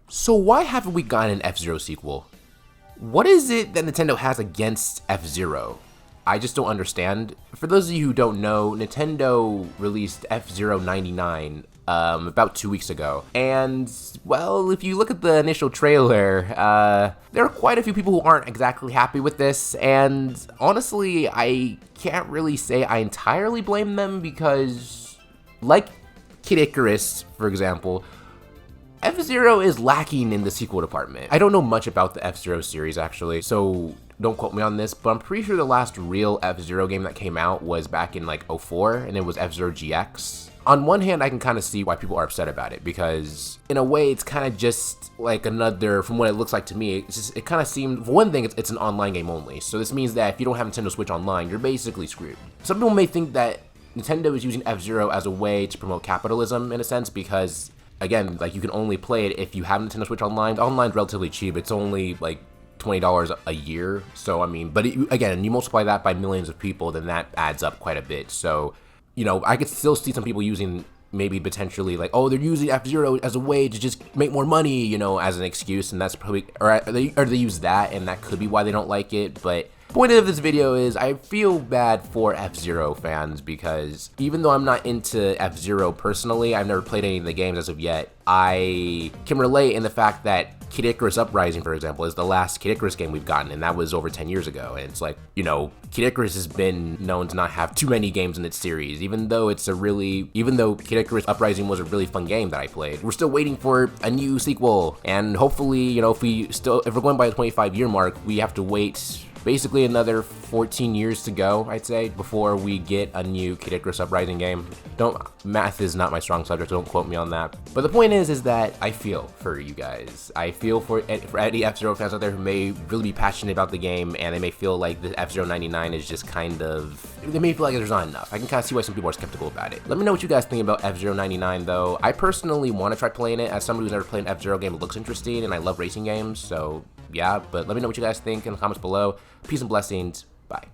So why haven't we gotten an F-Zero sequel? What is it that Nintendo has against F-Zero? I just don't understand. For those of you who don't know, Nintendo released F-Zero 99 about 2 weeks ago. And, well, if you look at the initial trailer, there are quite a few people who aren't exactly happy with this. And honestly, I can't really say I entirely blame them because, like Kid Icarus, for example, F-Zero is lacking in the sequel department. I don't know much about the F-Zero series, actually, so don't quote me on this, but I'm pretty sure the last real F-Zero game that came out was back in like 04, and it was F-Zero GX. On one hand, I can kind of see why people are upset about it, because in a way, it's kind of just like another, from what it looks like to me, it kind of seemed, for one thing, it's an online game only. So this means that if you don't have Nintendo Switch Online, you're basically screwed. Some people may think that Nintendo is using F-Zero as a way to promote capitalism, in a sense, because again, like, you can only play it if you have Nintendo Switch Online. Online's relatively cheap. It's only like $20 a year. So, I mean, but again, you multiply that by millions of people, then that adds up quite a bit. So, you know, I could still see some people using, maybe potentially like, oh, they're using F-Zero as a way to just make more money, you know, as an excuse. And that's probably, or they use that, and that could be why they don't like it. But point of this video is I feel bad for F-Zero fans, because even though I'm not into F-Zero personally, I've never played any of the games as of yet, I can relate in the fact that Kid Icarus Uprising, for example, is the last Kid Icarus game we've gotten, and that was over 10 years ago. And it's like, you know, Kid Icarus has been known to not have too many games in its series, even though Kid Icarus Uprising was a really fun game that I played. We're still waiting for a new sequel, and hopefully, you know, if we're going by the 25-year mark, we have to wait basically another 14 years to go, I'd say, before we get a new Kid Icarus Uprising game. Math is not my strong subject, so don't quote me on that. But the point is that I feel for you guys. I feel for any F-Zero fans out there who may really be passionate about the game, and they may feel like the F-Zero 99 is just kind of, they may feel like there's not enough. I can kind of see why some people are skeptical about it. Let me know what you guys think about F-Zero 99, though. I personally want to try playing it. As somebody who's never played an F-Zero game, it looks interesting, and I love racing games, so yeah. But let me know what you guys think in the comments below. Peace and blessings. Bye.